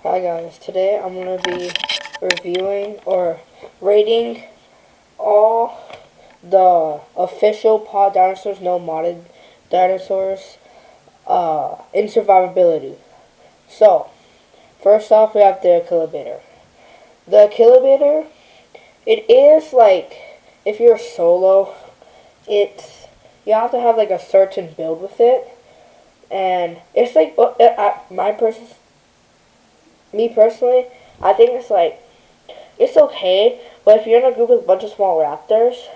Hi guys, today I'm going to be reviewing or rating all the official pod dinosaurs, no modded dinosaurs, in survivability. So, first off we have the Killibator. The Killibator, it is like, if you're solo, you have to have like a certain build with it, and it's like, me personally, I think it's okay, but if you're in a group with a bunch of small raptors,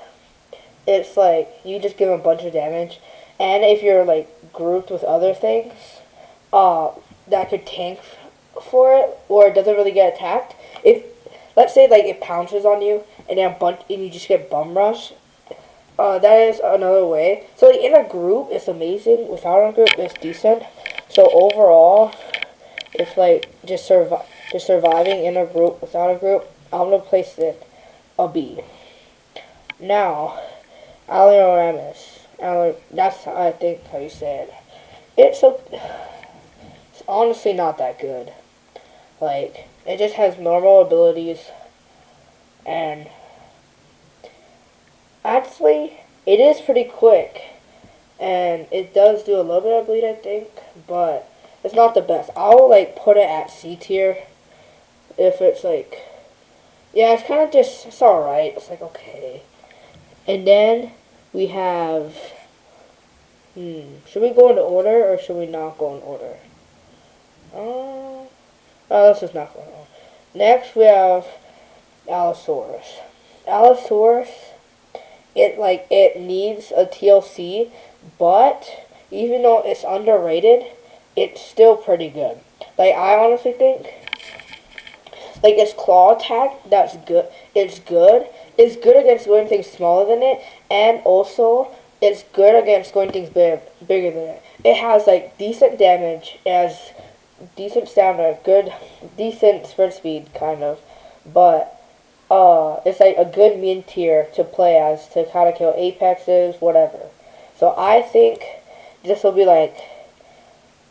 it's like, you just give them a bunch of damage. And if you're like grouped with other things, that could tank for it, or it doesn't really get attacked. If, let's say like it pounces on you, and you just get bum rush, that is another way. So like, in a group, it's amazing. Without a group, it's decent. So overall, it's like just surviving in a group. Without a group, I'm gonna place it a B. Now, Alioramus. That's I think how you say it. It's honestly not that good. Like, it just has normal abilities, and actually it is pretty quick, and it does do a little bit of bleed, I think, but it's not the best. I'll like put it at C tier. If it's like, yeah, it's kind of just, it's alright. It's like, okay. And then we have, should we go in order or should we not go in order? Let's just not go in order. Next we have Allosaurus. Allosaurus, it needs a TLC, but even though it's underrated, it's still pretty good. Like, I honestly think, like, its claw attack, that's good. It's good. It's good against going things smaller than it, and also it's good against going things bigger than it. It has like decent damage, it has decent stamina, decent sprint speed, kind of, but it's like a good mean tier to play as, to kind of kill apexes, whatever. So I think this will be like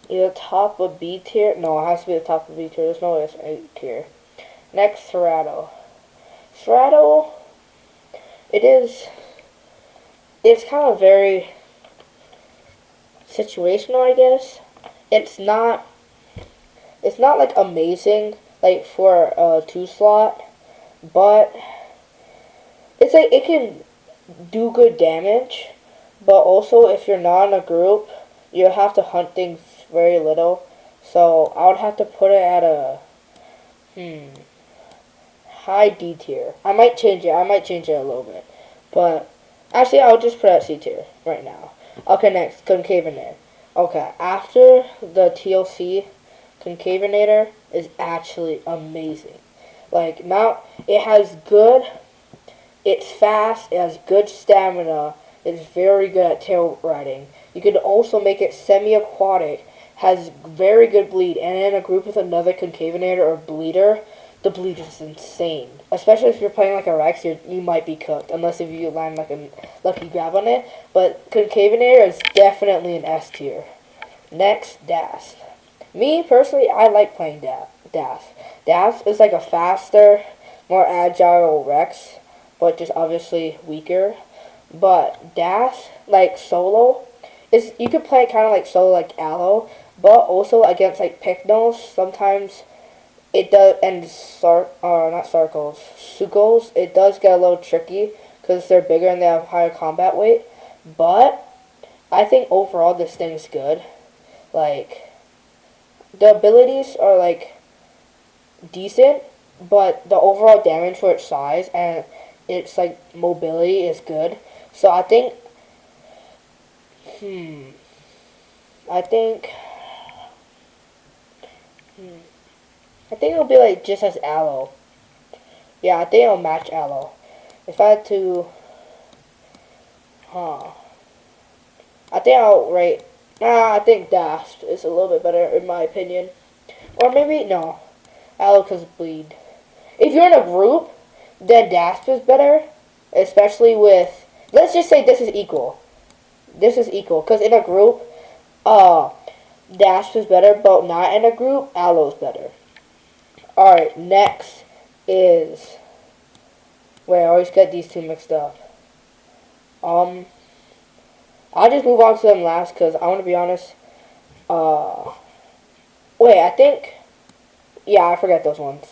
either top of B tier. No, it has to be the top of B tier. There's no way it's A tier. Next, Cerrato. Cerrato, it's kind of very situational, I guess. It's not like amazing, like for a 2 slot, but it's like, it can do good damage, but also if you're not in a group, you have to hunt things very little. So I would have to put it at a high D tier. I might change it a little bit, but actually I'll just put it at C tier right now. Okay, next, Concavenator. Okay, after the TLC, Concavenator is actually amazing. Like, now it's fast, it has good stamina, it's very good at tail riding. You could also make it semi-aquatic, has very good bleed, and in a group with another Concavenator or Bleeder, the bleed is insane. Especially if you're playing like a Rex, you might be cooked, unless if you land like a lucky grab on it. But Concavenator is definitely an S tier. Next, Das. Me, personally, I like playing Das. Das is like a faster, more agile Rex, but just obviously weaker. But Das, like solo, you could play it kind of like solo, like Allo, but also against like Pycnos, sometimes it does, and not Sarcos, Sukos, it does get a little tricky because they're bigger and they have higher combat weight. But I think overall this thing's good. Like, the abilities are like decent, but the overall damage for its size and its like mobility is good. So I think, I think, it'll be like just as Allo. Yeah, I think it'll match Allo. If I had to, I think I'll rate. I think Dasp is a little bit better in my opinion. Or maybe no, Allo because bleed. If you're in a group, then Dasp is better, especially with. Let's just say this is equal. This is equal because in a group, Dasp is better, but not in a group. Allo's better. Alright, next is... Wait, I always get these two mixed up. I'll just move on to them last because I want to be honest. Wait, I think... Yeah, I forget those ones.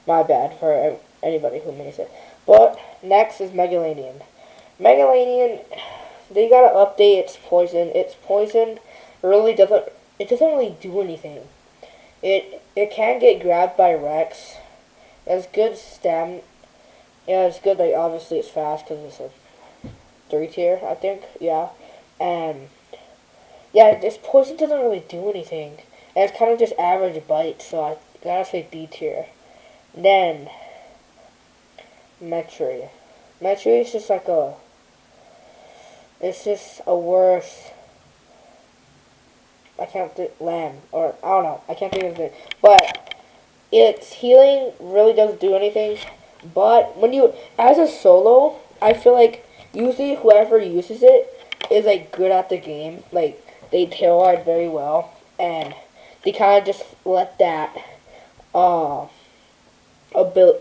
My bad for anybody who makes it. But next is Megalanian. Megalanian, they gotta update its poison. Its poison really doesn't... It doesn't really do anything. It can get grabbed by Rex. It has good stam. Yeah, it's good. Like obviously, it's fast because it's a 3 tier, I think. Yeah, and yeah, this poison doesn't really do anything, and it's kind of just average bite. So I gotta say D tier. Then Metri. Metri is just like a. It's just a worse. I can't think lamb or I don't know. I can't think of it, but its healing really doesn't do anything. But when you, as a solo, I feel like usually whoever uses it is like good at the game. Like they tail ride very well, and they kind of just let that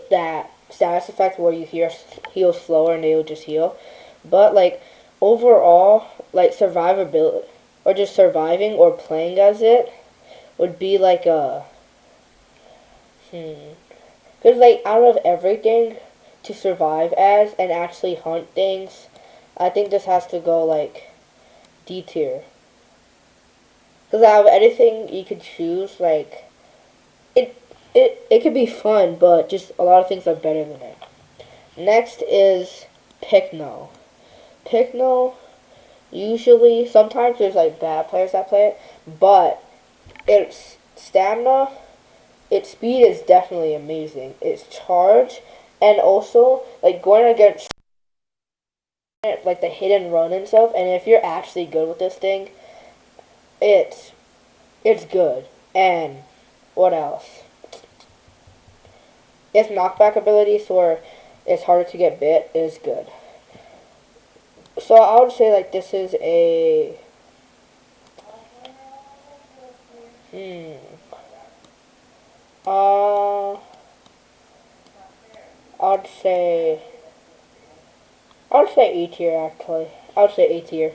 that status effect where you heal slower and they will just heal. But like overall, like survivability or just surviving or playing as it would be like a Because, like, out of everything to survive as and actually hunt things, I think this has to go, like, D tier. Because out of anything you could choose, like, it could be fun, but just a lot of things are better than it. Next is Pycno. Pycno, usually, sometimes there's, like, bad players that play it, but its stamina... Its speed is definitely amazing. Its charge, and also, like, going against, like, the hit and run and stuff, and if you're actually good with this thing, it's good. And, what else? Its knockback ability, so it's harder to get bit, is good. So I would say, like, this is a... I'd say A tier actually. I'd say A tier.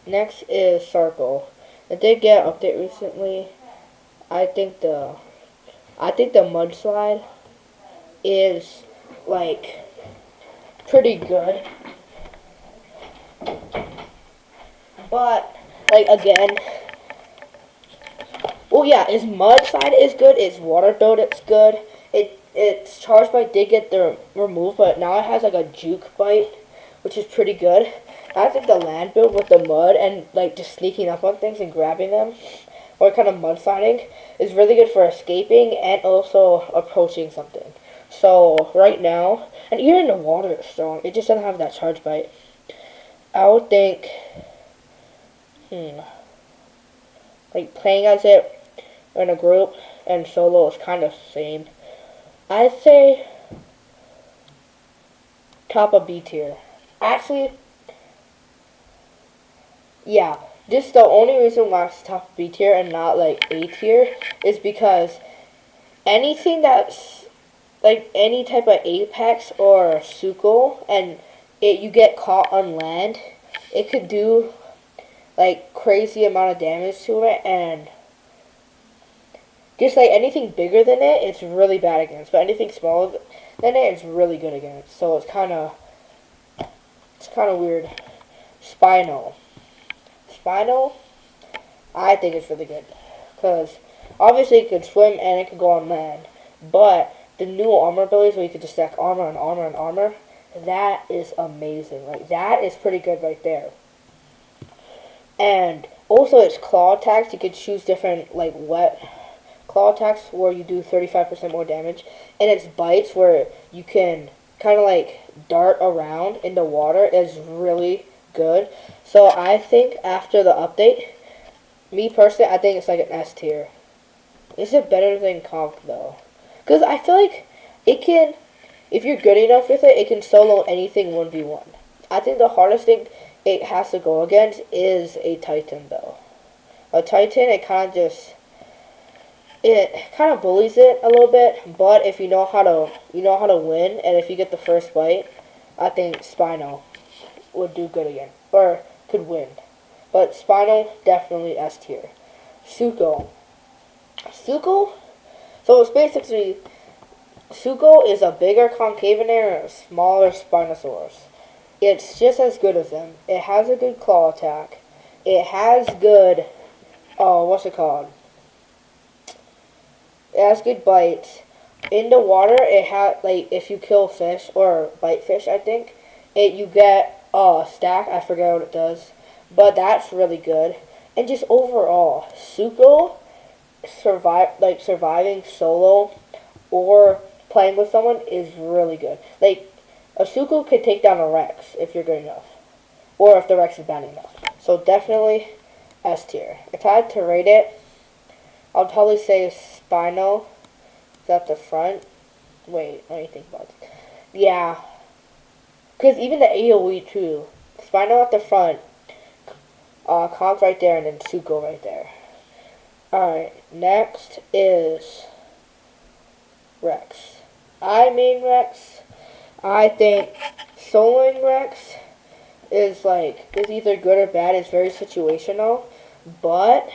Next is Circle. It did get an update recently. I think the mudslide is like pretty good. But like again, well, yeah, its mudslide is good. Its water build, it's good. Its charge bite did get removed, but now it has like a juke bite, which is pretty good. I think the land build with the mud and like just sneaking up on things and grabbing them, or kind of mudsliding, is really good for escaping and also approaching something. So right now, and even in the water it's strong. It just doesn't have that charge bite. I would think, like playing as it in a group and solo is kind of the same. I'd say top of B tier. Actually, yeah, this the only reason why it's top of B tier and not like A tier is because anything that's like any type of Apex or Suko and you get caught on land, it could do like crazy amount of damage to it, and just like anything bigger than it, it's really bad against. But anything smaller than it, it's really good against. So it's kind of weird. Spinal, I think it's really good because obviously it can swim and it can go on land. But the new armor abilities where you can just stack armor and armor and armor, that is amazing. Like that is pretty good right there. And also its claw attacks, you could choose different like wet claw attacks where you do 35% more damage, and its bites where you can kind of like dart around in the water is really good. So I think after the update, me personally, I think it's like an S tier. Is it better than Conk though? Because I feel like it can, if you're good enough with it, it can solo anything 1v1. I think the hardest thing it has to go against is a Titan though. A Titan, it kind of just... It kind of bullies it a little bit, but if you know how to win, and if you get the first bite, I think Spino would do good again, or could win. But Spino definitely S tier. Suko. Suko. So it's basically Suko is a bigger concavenator and a smaller Spinosaurus. It's just as good as them. It has a good claw attack. It has good, what's it called? It has good bites. In the water, it has, like, if you kill fish, or bite fish, I think, you get a stack. I forget what it does. But that's really good. And just overall, Suko surviving solo or playing with someone is really good. Like, a Suko could take down a Rex if you're good enough. Or if the Rex is bad enough. So definitely S tier. If I had to rate it, I'll probably say Spino is at the front. Wait, let me think about it. Yeah. Because even the AoE too. Spino at the front. Conk right there and then Suko right there. Alright, next is Rex. Rex. I think soloing Rex is either good or bad. It's very situational. But,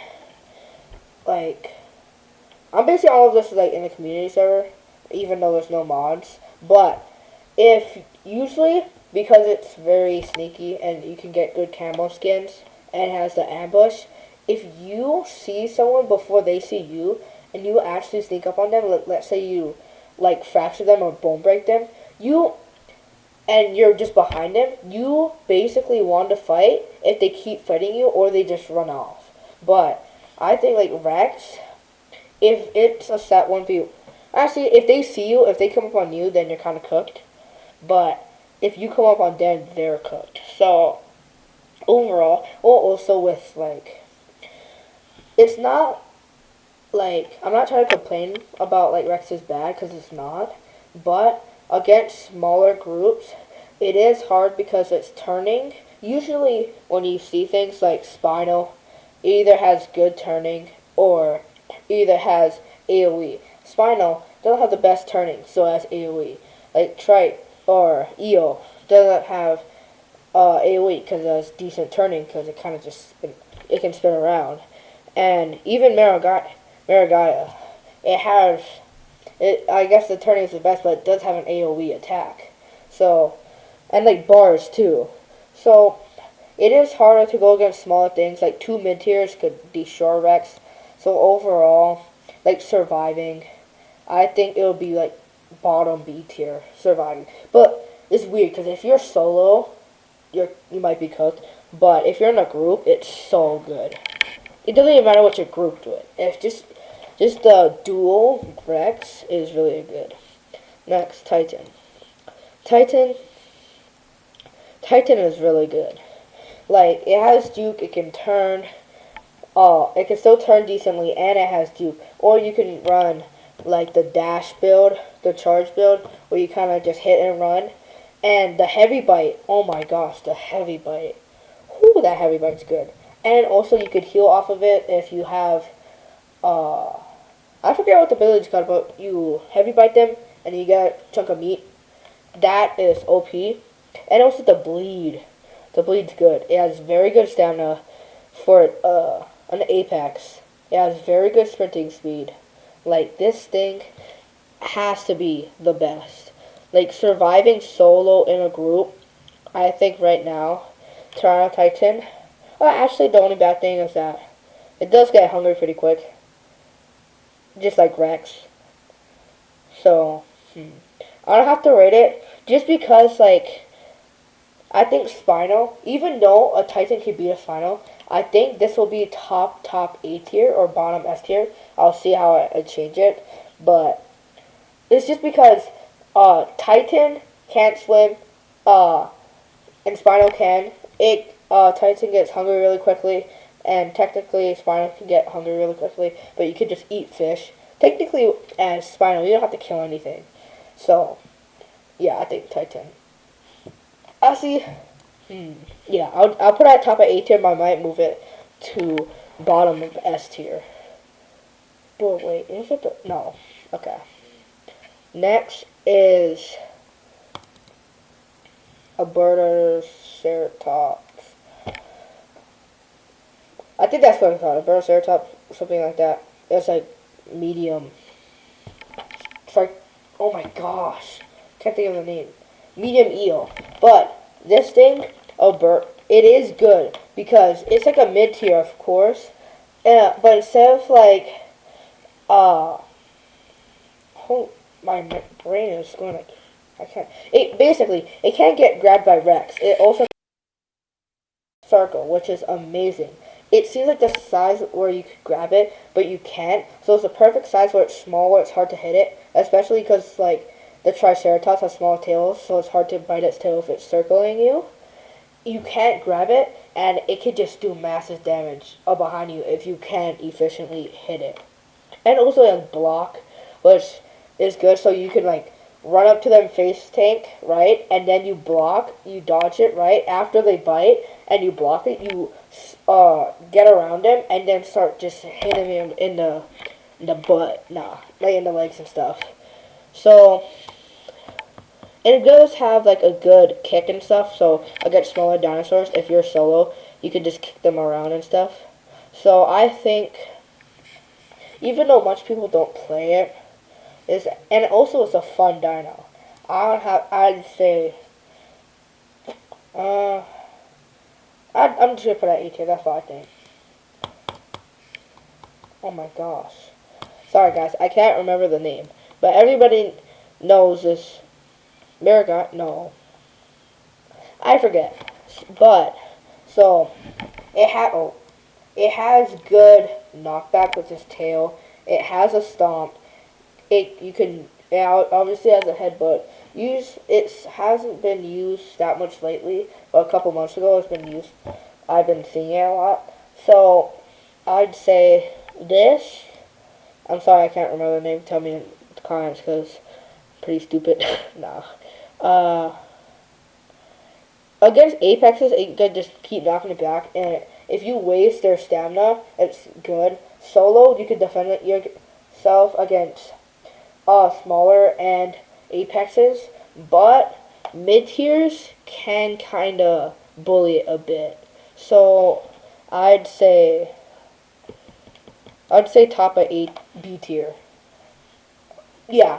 I'm basing all of this, in the community server, even though there's no mods. But, usually, because it's very sneaky and you can get good camo skins and it has the ambush, if you see someone before they see you and you actually sneak up on them, let's say you, fracture them or bone break them, and you're just behind them, you basically want to fight if they keep fighting you or they just run off. But I think Rex, if it's a set 1v, actually if they see you, if they come up on you, then you're kind of cooked. But if you come up on them, they're cooked. So overall, or also with it's not I'm not trying to complain about Rex is bad, because it's not, but against smaller groups, it is hard because it's turning. Usually when you see things like Spino, it either has good turning or either has AoE. Spino doesn't have the best turning, so it has AoE. Trite or Eo doesn't have AoE because it has decent turning, because it kind of it can spin around. And even Maragaya, I guess the turning is the best, but it does have an AoE attack. So, and bars too. So, it is harder to go against smaller things. 2 mid-tiers could destroy Rex. So overall, surviving, I think it would be bottom B tier surviving. But it's weird because if you're solo, you might be cooked. But if you're in a group, it's so good. It doesn't even matter what you're grouped with. It's just the dual Rex is really good. Next, Titan. Titan is really good. It has juke, it can turn. It can still turn decently, and it has juke. Or you can run the dash build, the charge build, where you kind of just hit and run. And the heavy bite, oh my gosh, the heavy bite. Whew, that heavy bite's good. And also you could heal off of it if you have, I forget what the ability's called, but you heavy bite them and you get a chunk of meat. That is OP. And also the bleed. The bleed's good. It has very good stamina for an Apex. It has very good sprinting speed. This thing has to be the best. Surviving solo in a group, I think right now, Toronto Titan. Actually, the only bad thing is that it does get hungry pretty quick. Just like Rex. So, I don't have to rate it. Just because, I think Spino, even though a Titan can beat a Spino, I think this will be top A tier or bottom S tier. I'll see how I change it. But it's just because Titan can't swim, and Spino can. Titan gets hungry really quickly, and technically Spino can get hungry really quickly, but you can just eat fish. Technically, as Spino, you don't have to kill anything. So, yeah, I think Titan. Actually, yeah, I'll put it at top of A tier, but I might move it to bottom of S tier. But wait, is it the... No. Okay. Next is a Ceratops. I think that's what it's called. A Ceratops, something like that. It's like medium. It's like, oh my gosh. Can't think of the name. Medium eel. But this thing, it is good because it's like a mid tier, of course. But instead of like, my brain is going like, I can't. It can't get grabbed by Rex. It also circle, which is amazing. It seems like the size where you could grab it, but you can't. So it's the perfect size where it's small, where it's hard to hit it. Especially because like the Triceratops has small tails, so it's hard to bite its tail if it's circling you. You can't grab it, and it could just do massive damage behind you if you can't efficiently hit it. And also like block, which is good, so you can like run up to them face tank, right? And then you block, you dodge it, right? After they bite and you block it, you get around them and then start just hitting them in the butt, like in the legs and stuff. So, and it does have like a good kick and stuff. So against smaller dinosaurs, if you're solo, you can just kick them around and stuff. So I think, even though much people don't play it, and also it's a fun dino. I'd say, I'm just gonna put it at A tier. That's what I think. Oh my gosh. Sorry guys, I can't remember the name, but everybody knows this. Marigot? No, I forget. But so it has good knockback with its tail. It has a stomp. It obviously has a headbutt. It hasn't been used that much lately, but a couple months ago it's been used. I've been seeing it a lot. So I'd say this. I'm sorry I can't remember the name. Tell me in the comments because I'm pretty stupid. No. Against apexes, it could just keep knocking it back, and if you waste their stamina, it's good. Solo, you can defend yourself against smaller and apexes, but mid tiers can kind of bully it a bit. So I'd say top of B tier. Yeah.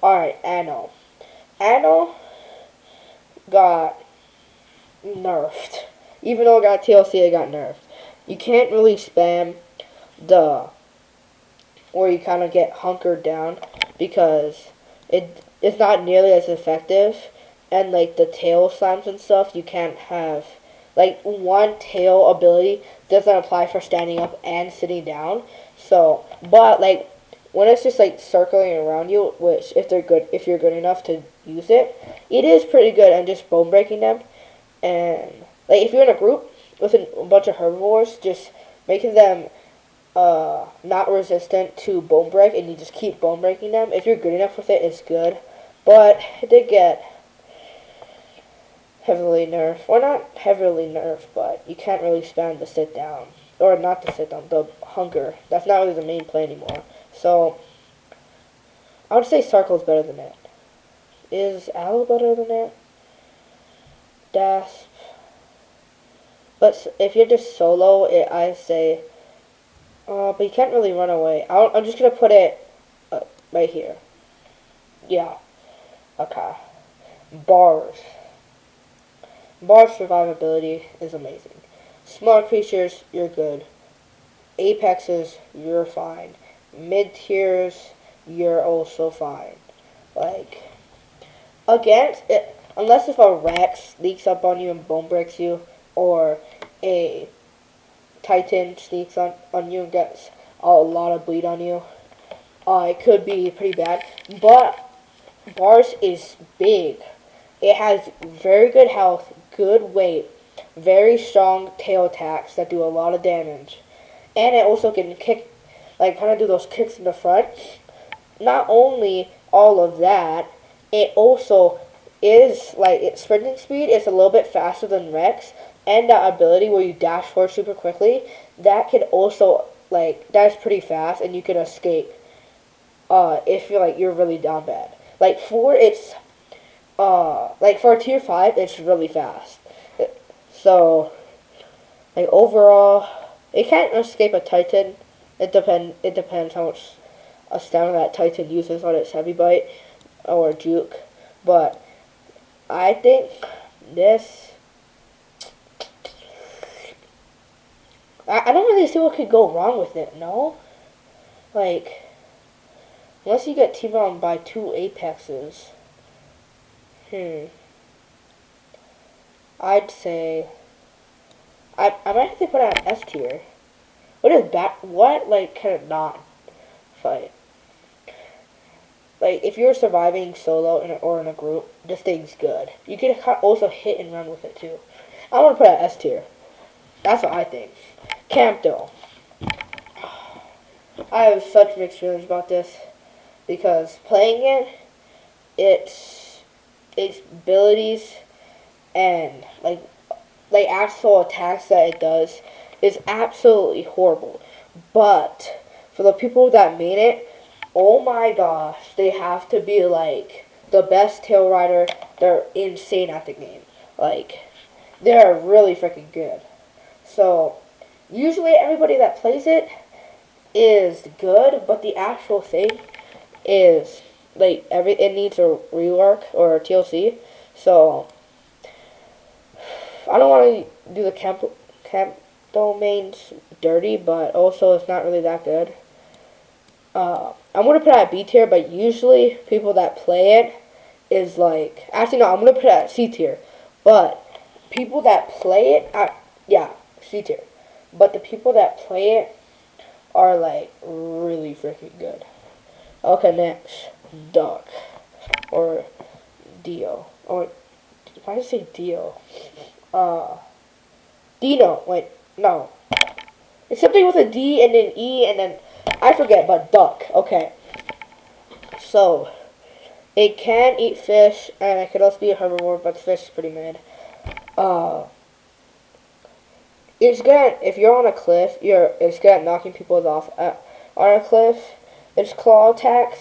All right, Anno. Anno got nerfed. Even though it got TLC, it got nerfed. You can't really spam where you kind of get hunkered down because it's not nearly as effective, and like the tail slams and stuff, you can't have like one tail ability doesn't apply for standing up and sitting down. So, but like when it's just like circling around you, which if you're good enough to use it, it is pretty good and just bone breaking them. And like if you're in a group with a bunch of herbivores, just making them not resistant to bone break, and you just keep bone breaking them. If you're good enough with it, it's good. But it did get heavily nerfed. Or not heavily nerfed, but you can't really spam the sit down. Or not the sit down, the hunger. That's not really the main play anymore. So, I would say Circle's better than it. Is Aloe better than it? Dasp. But if you're just solo, I say... but you can't really run away. I'm just going to put it right here. Yeah. Okay. Bars. Bars survivability is amazing. Smaller creatures, you're good. Apexes, you're fine. Mid-tiers, you're also fine. Like, against it, unless if a Rex sneaks up on you and bone breaks you, or a Titan sneaks on you and gets a lot of bleed on you, it could be pretty bad. But Bars is big. It has very good health, good weight, very strong tail attacks that do a lot of damage. And it also can kick, like kind of do those kicks in the front. Not only all of that, it also is, like, its sprinting speed is a little bit faster than Rex. And that ability where you dash forward super quickly, that can also like that's pretty fast, and you can escape. If you're really down bad. Like for tier 5, it's really fast. So like overall, it can't escape a Titan. It depends how much stamina that Titan uses on its heavy bite or juke. But I think this. I don't really see what could go wrong with it. No, like unless you get T-bombed by 2 Apexes. I'd say I might have to put it on S tier. What is that? What like can it not fight? Like if you're surviving solo or in a group, this thing's good. You can also hit and run with it too. I want to put it on S tier. That's what I think. Camp though, I have such mixed feelings about this because playing its abilities and like actual attacks that it does is absolutely horrible. But for the people that made it, oh my gosh, they have to be like the best tail rider. They're insane at the game. Like they're really freaking good. So usually everybody that plays it is good, but the actual thing is like it needs a rework or a TLC. So I don't want to do the camp domains dirty, but also it's not really that good. I'm gonna put it at B tier, but usually people that play it is like actually no, I'm gonna put it at C tier, but people that play it C tier, but the people that play it are like really freaking good. Okay, next Duck or Dio or why did I say Dio? Dino. Wait, no. It's something with a D and an E and then I forget, but Duck. Okay. So it can eat fish and it could also be a herbivore, but the fish is pretty mid. It's good at, if you're on a cliff, it's good at knocking people off. On a cliff, its claw attacks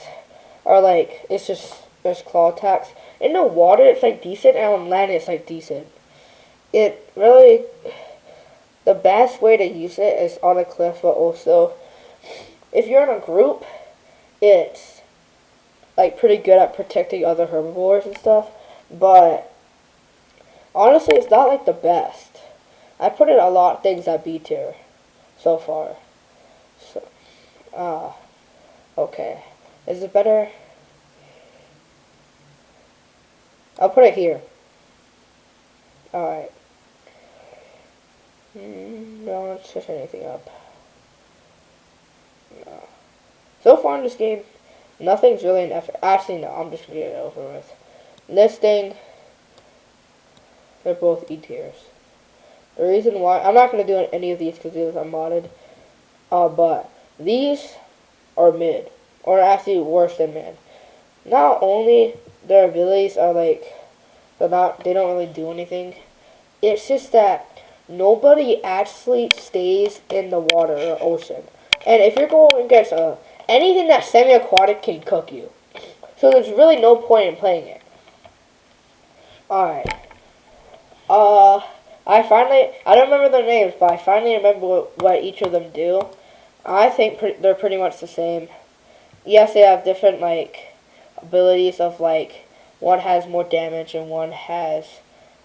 are like there's claw attacks. In the water, it's like decent, and on land, it's like decent. It really, the best way to use it is on a cliff, but also if you're in a group, it's like pretty good at protecting other herbivores and stuff. But honestly, it's not like the best. I put in a lot of things at B tier so far. So, okay. Is it better? I'll put it here. Alright. No, let's switch anything up. No. So far in this game, nothing's really an effort. Actually, no, I'm just going to get it over with. Listing, they're both E tiers. The reason why, I'm not going to do any of these because these are modded, but these are mid, or actually worse than mid. Not only their abilities are like, they don't really do anything, it's just that nobody actually stays in the water or ocean. And if you're going against anything that's semi-aquatic can cook you. So there's really no point in playing it. Alright. I don't remember their names, but I finally remember what each of them do. I think they're pretty much the same. Yes, they have different, like, abilities of, like, one has more damage and one has,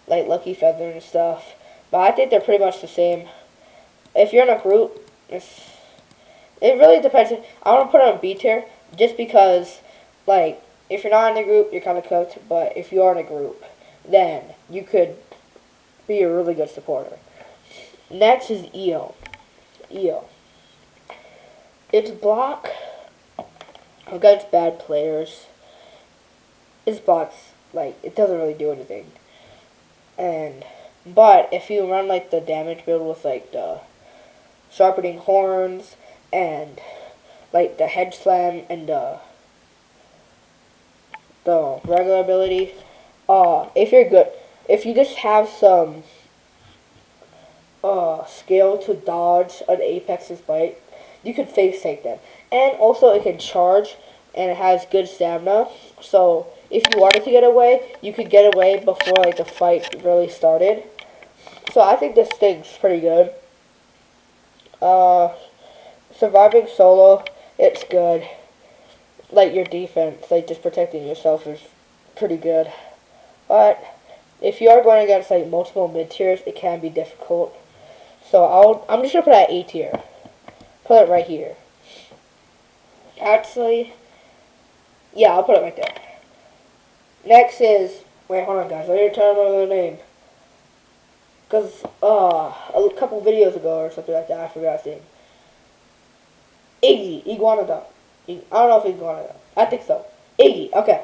like, Lucky Feather and stuff. But I think they're pretty much the same. If you're in a group, it really depends. I want to put it on B tier just because, like, if you're not in a group, you're kind of cooked. But if you are in a group, then you could be a really good supporter. Next is EO. Its block against bad players. Its blocks, like, it doesn't really do anything. But if you run, like, the damage build with, like, the sharpening horns and, like, the head slam and the regular ability, if you're good, if you just have some skill to dodge an Apex's bite, you can face take them. And also it can charge, and it has good stamina. So if you wanted to get away, you could get away before like the fight really started. So I think this thing's pretty good. Uh, Surviving solo, it's good. Like your defense, like just protecting yourself is pretty good. But if you are going against like multiple mid tiers, it can be difficult. So I'm just gonna put it at A tier. Put it right here. Actually, yeah, I'll put it right there. Next is, wait, hold on, guys. I need to tell another name. Cause a couple videos ago or something like that, I forgot his name. Iggy, Iguanodon. I don't know if Iguanodon. I think so. Iggy. Okay.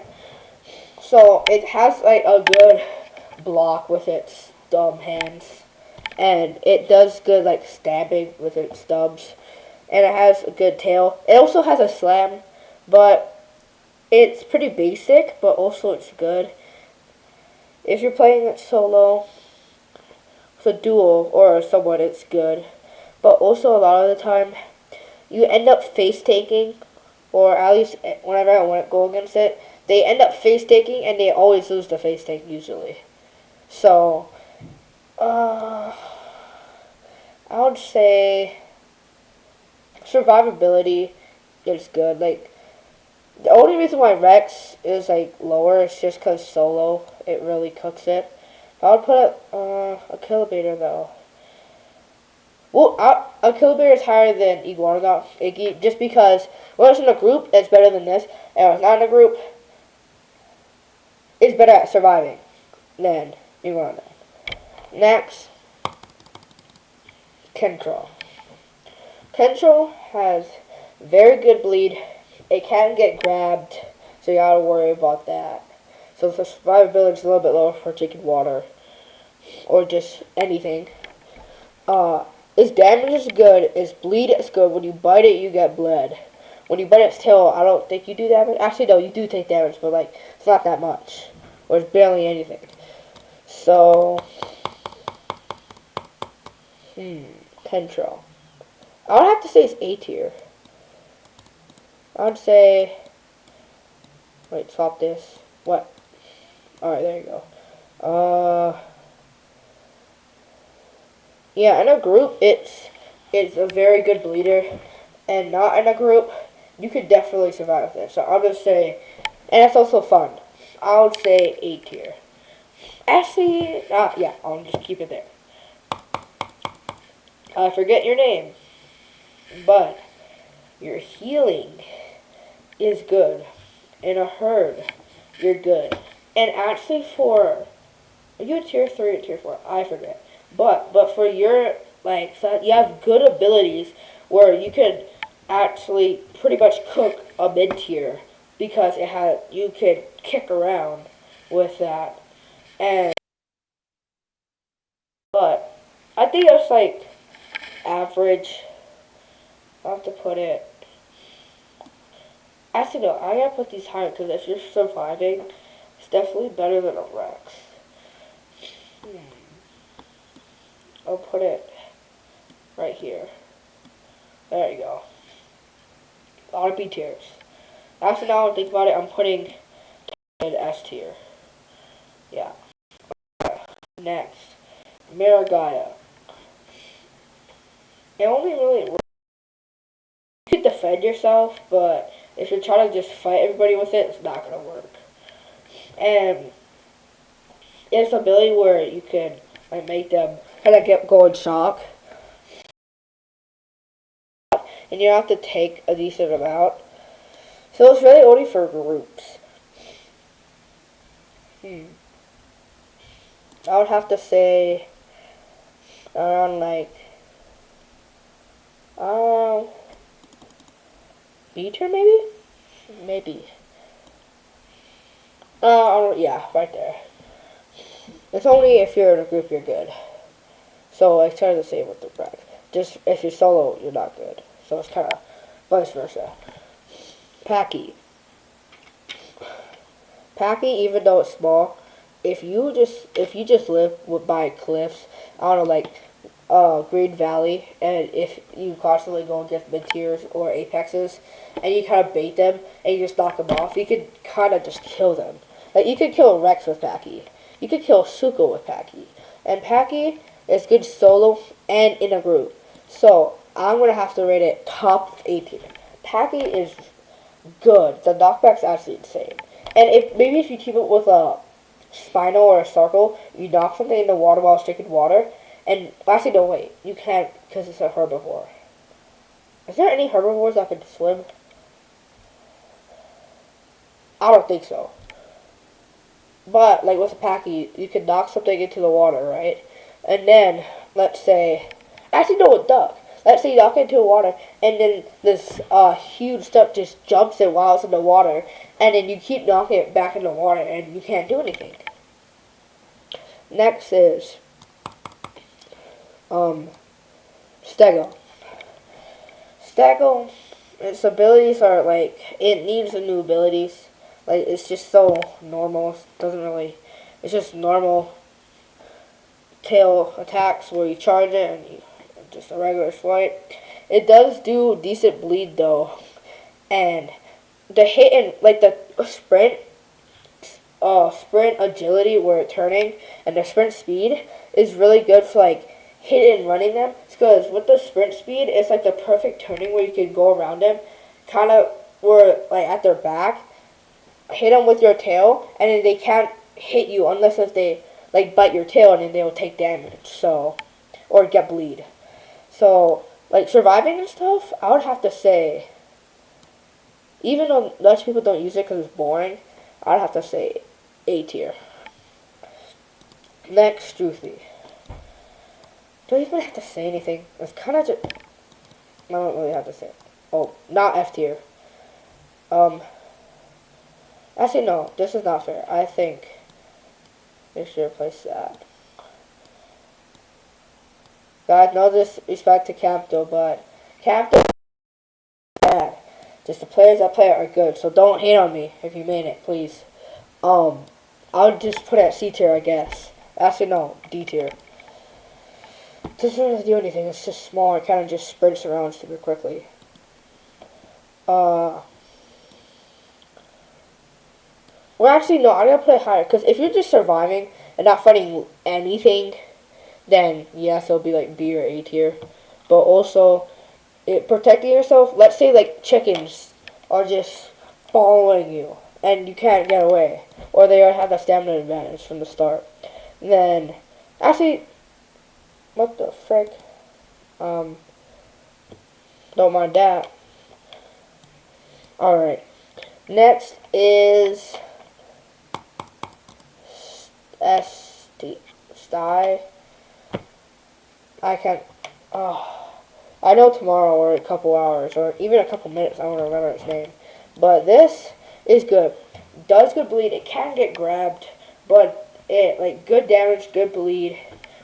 So it has like a good block with its dumb hands, and it does good like stabbing with its stubs, and it has a good tail. It also has a slam, but it's pretty basic, but also it's good. If you're playing it solo, with a duo or someone, it's good. But also a lot of the time, you end up face taking, or at least whenever I want to go against it, they end up face taking, and they always lose the face take usually. So, I would say survivability is good. Like, the only reason why Rex is like lower is just because solo, it really cooks it. I would put a Kilobator though. Well, a Kilobator is higher than Iguanodon, Iggy, just because when it's in a group, it's better than this, and when it's not in a group, it's better at surviving than Iguanodon. Next, Control. Control has very good bleed. It can get grabbed, so you gotta worry about that. So the survivability is a little bit lower for taking water, or just anything. Its damage is good, its bleed is good. When you bite it, you get bled. When you bite its tail, I don't think you do damage. Actually, no, you do take damage, but like, it's not that much. Or it's barely anything. So, Control. I would have to say it's A tier. I would say, wait, swap this. What? Alright, there you go. Yeah, in a group, it's a very good bleeder, and not in a group, you could definitely survive this. So I'll just say, and it's also fun. I would say A tier. Actually, yeah, I'll just keep it there. I forget your name, but your healing is good. In a herd, you're good. And actually for, are you a tier 3 or tier 4? I forget. But for your, like, so you have good abilities where you could actually pretty much cook a mid tier because you could kick around with that. And, but I think it's like average. I'll have to put it, actually no, I gotta put these higher because if you're surviving, it's definitely better than a Rex. I'll put it right here. There you go. A lot of B tiers. Actually, now I think about it, I'm putting in S tier. Yeah. Next, Maragaya. It only really works. You could defend yourself, but if you're trying to just fight everybody with it, it's not gonna work. And it's an ability where you can like make them kind of go in shock, and you have to take a decent amount. So it's really only for groups. I would have to say around like B tier maybe? Maybe. Yeah, right there. It's only if you're in a group you're good. So it's kind of the same with the Rex. Just if you're solo, you're not good. So it's kind of vice versa. Packy. Packy, even though it's small, if you just live by cliffs, I don't know, like Green Valley, and if you constantly go against mid tiers or apexes, and you kind of bait them and you just knock them off, you could kind of just kill them. Like you could kill Rex with Packy, you could kill Suko with Packy, and Packy is good solo and in a group. So I'm gonna have to rate it top 18. Packy is good. The knockback's actually insane. And if you keep it with a Spinal or a Circle, you knock something in the water while it's drinking water. And actually, no, wait. You can't because it's a herbivore. Is there any herbivores that can swim? I don't think so. But, like with a Packy, you can knock something into the water, right? And then, let's say... Actually, no, a duck. Let's say you knock it into the water, and then this huge duck just jumps in while it's in the water, and then you keep knocking it back in the water, and you can't do anything. Next is... Stego. Stego, its abilities are like, it needs the new abilities. Like, it's just so normal. It doesn't really, it's just normal tail attacks where you charge it and you, just a regular swipe. It does do decent bleed though. And the hit and, like, the sprint agility where it's turning and the sprint speed is really good for, like, hit and running them. It's because with the sprint speed, it's like the perfect turning where you can go around them, kind of where, like, at their back, hit them with your tail, and then they can't hit you unless if they, like, bite your tail, and then they'll take damage, so, or get bleed. So, like, surviving and stuff, I would have to say, even though most people don't use it because it's boring, I'd have to say A tier. Next, Droothy. Don't even have to say anything. It's kind of just... I don't really have to say it. Oh, not F tier. Actually, no. This is not fair. I think they should replace that. Guys, no disrespect to Campto, but Campto is bad. Just the players that play it are good, so don't hate on me if you made it, please. I'll just put it at C tier, I guess. Actually, no. D tier. Doesn't really do anything, it's just small, it kind of just sprints around super quickly. Well, actually, no, I'm going to put it higher, because if you're just surviving and not fighting anything, then, yes, it'll be, like, B or A tier. But also, protecting yourself, let's say, like, chickens are just following you, and you can't get away, or they have the stamina advantage from the start. Then, actually... What the frick? Don't mind that. Alright. Next is... Sty. I can't... Oh. I know tomorrow or a couple hours or even a couple minutes I won't remember its name. But this is good. Does good bleed. It can get grabbed. But it, like, good damage, good bleed.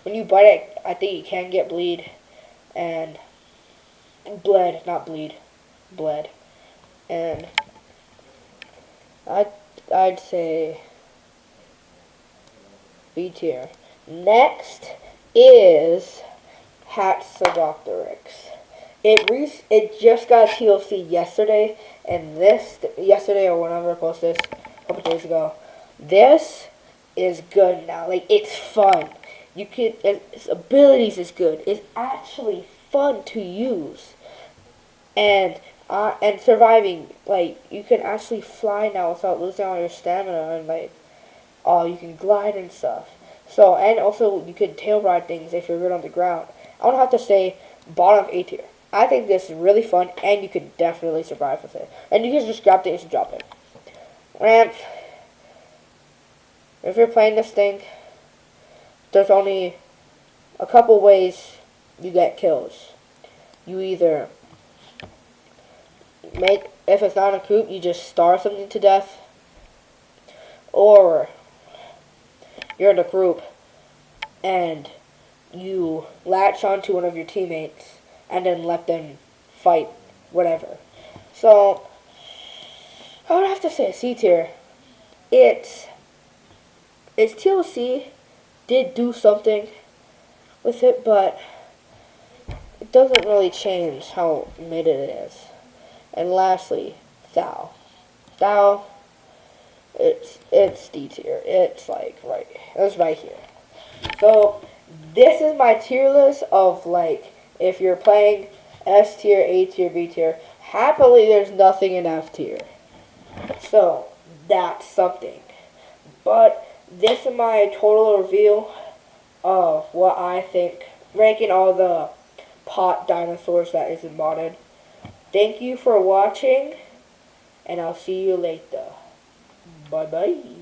When you bite it, I think you can get bleed. And bled, not bleed. Bled. And I'd say B tier. Next is Hatsodopteryx. It just got a TLC yesterday, and yesterday or whenever I posted this, a couple days ago. This is good now. Like, it's fun. Its abilities is good. It's actually fun to use. And surviving, like, you can actually fly now without losing all your stamina, and, like, you can glide and stuff. So, and also, you can tail ride things if you're good on the ground. I would have to say, bottom of A tier. I think this is really fun, and you could definitely survive with it. And you can just grab things and drop it. Ramp. If you're playing this thing, there's only a couple ways you get kills. You either if it's not a group, you just starve something to death, or you're in a group and you latch onto one of your teammates and then let them fight whatever. So I would have to say C tier. Its TLC did do something with it, but doesn't really change how mid it is. And lastly, Thou. Thou, it's D tier. It's like it's right here. So this is my tier list of like if you're playing S tier, A tier, B tier. Happily, there's nothing in F tier. So that's something. But this is my total review of what I think, ranking all the pot dinosaurs that isn't modded. Thank you for watching, and I'll see you later. Bye bye.